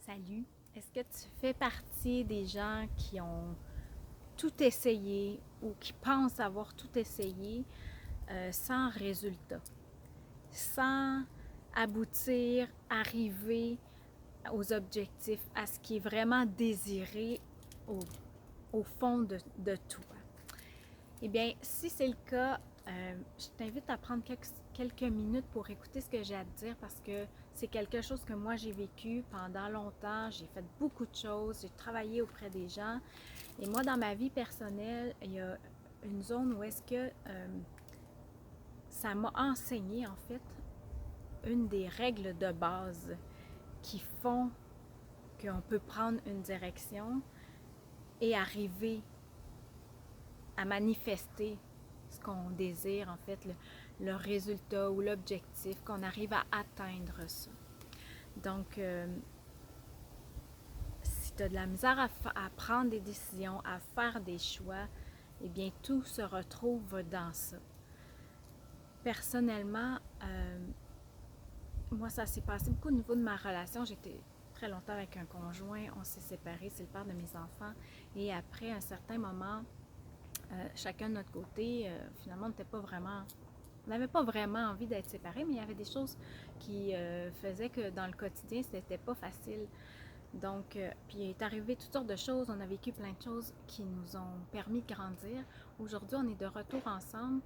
Salut, est-ce que tu fais partie des gens qui ont tout essayé ou qui pensent avoir tout essayé sans résultat, sans aboutir, arriver aux objectifs, à ce qui est vraiment désiré au, au fond de toi? Eh bien, si c'est le cas, je t'invite à prendre quelques minutes pour écouter ce que j'ai à te dire parce que c'est quelque chose que moi j'ai vécu pendant longtemps. J'ai fait beaucoup de choses, j'ai travaillé auprès des gens. Et moi, dans ma vie personnelle, il y a une zone où est-ce que ça m'a enseigné, en fait, une des règles de base qui font qu'on peut prendre une direction et arriver à manifester ce qu'on désire, en fait, le résultat ou l'objectif, qu'on arrive à atteindre ça. Donc, si tu as de la misère à prendre des décisions, à faire des choix, eh bien, tout se retrouve dans ça. Personnellement, moi, ça s'est passé beaucoup au niveau de ma relation. J'étais très longtemps avec un conjoint, on s'est séparés, c'est le père de mes enfants. Et après un certain moment, chacun de notre côté, finalement, on n'avait pas vraiment envie d'être séparés, mais il y avait des choses qui faisaient que dans le quotidien, c'était pas facile. Donc, puis il est arrivé toutes sortes de choses, on a vécu plein de choses qui nous ont permis de grandir. Aujourd'hui, on est de retour ensemble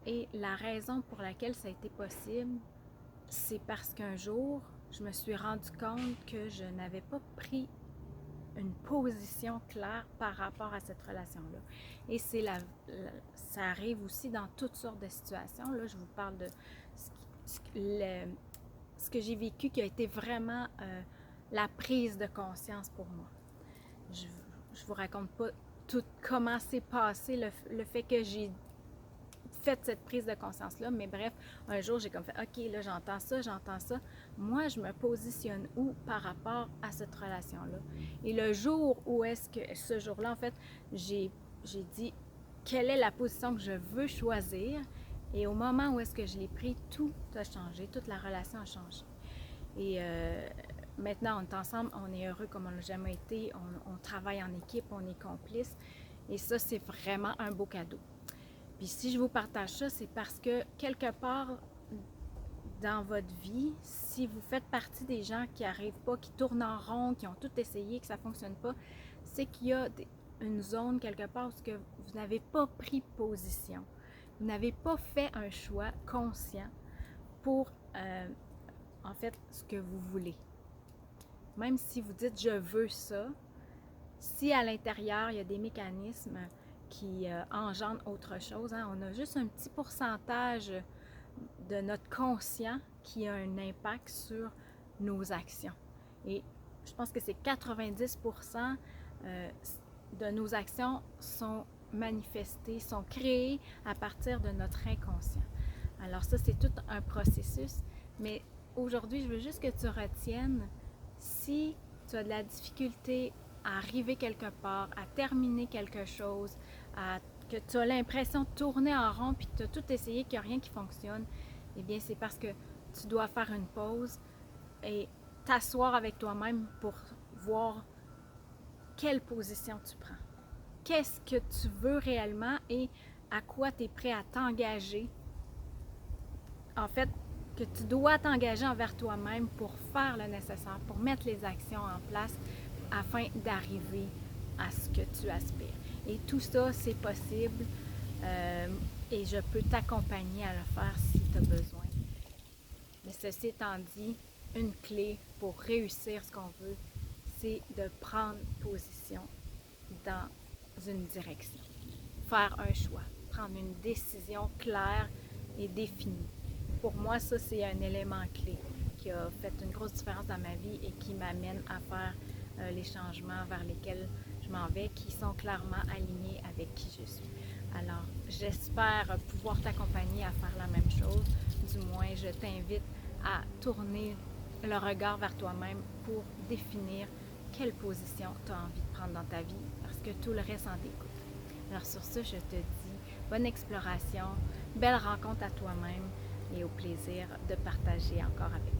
et la raison pour laquelle ça a été possible, c'est parce qu'un jour, je me suis rendu compte que je n'avais pas pris une position claire par rapport à cette relation-là. Et ça arrive aussi dans toutes sortes de situations. Là, je vous parle de ce que j'ai vécu qui a été vraiment la prise de conscience pour moi. Je ne vous raconte pas tout comment s'est passé le fait que j'ai fait cette prise de conscience-là, mais bref, un jour, j'ai comme fait, OK, là, j'entends ça. Moi, je me positionne où par rapport à cette relation-là? Et le jour où est-ce que, ce jour-là, en fait, j'ai dit, quelle est la position que je veux choisir? Et au moment où est-ce que je l'ai pris, tout a changé, toute la relation a changé. Et maintenant, on est ensemble, on est heureux comme on n'a jamais été, on travaille en équipe, on est complices. Et ça, c'est vraiment un beau cadeau. Puis si je vous partage ça, c'est parce que quelque part dans votre vie, si vous faites partie des gens qui n'arrivent pas, qui tournent en rond, qui ont tout essayé, que ça ne fonctionne pas, c'est qu'il y a une zone quelque part où que vous n'avez pas pris position. Vous n'avez pas fait un choix conscient pour, en fait, ce que vous voulez. Même si vous dites « je veux ça », si à l'intérieur, il y a des mécanismes qui engendrent autre chose, hein, on a juste un petit pourcentage de notre conscient qui a un impact sur nos actions. Et je pense que c'est 90% de nos actions sont manifestées, sont créées à partir de notre inconscient. Alors ça, c'est tout un processus, mais aujourd'hui, je veux juste que tu retiennes, si tu as de la difficulté à arriver quelque part, à terminer quelque chose, que tu as l'impression de tourner en rond puis que tu as tout essayé, qu'il n'y a rien qui fonctionne, eh bien, c'est parce que tu dois faire une pause et t'asseoir avec toi-même pour voir quelle position tu prends. Qu'est-ce que tu veux réellement et à quoi tu es prêt à t'engager. En fait, que tu dois t'engager envers toi-même pour faire le nécessaire, pour mettre les actions en place afin d'arriver à ce que tu aspires. Et tout ça, c'est possible et je peux t'accompagner à le faire si tu as besoin. Mais ceci étant dit, une clé pour réussir ce qu'on veut, c'est de prendre position dans une direction. Faire un choix, prendre une décision claire et définie. Pour moi, ça, c'est un élément clé qui a fait une grosse différence dans ma vie et qui m'amène à faire les changements vers lesquels je m'en vais, qui sont clairement alignés avec qui je suis. Alors, j'espère pouvoir t'accompagner à faire la même chose. Du moins, je t'invite à tourner le regard vers toi-même pour définir quelle position tu as envie de prendre dans ta vie, parce que tout le reste en découle. Alors sur ce, je te dis bonne exploration, belle rencontre à toi-même et au plaisir de partager encore avec toi.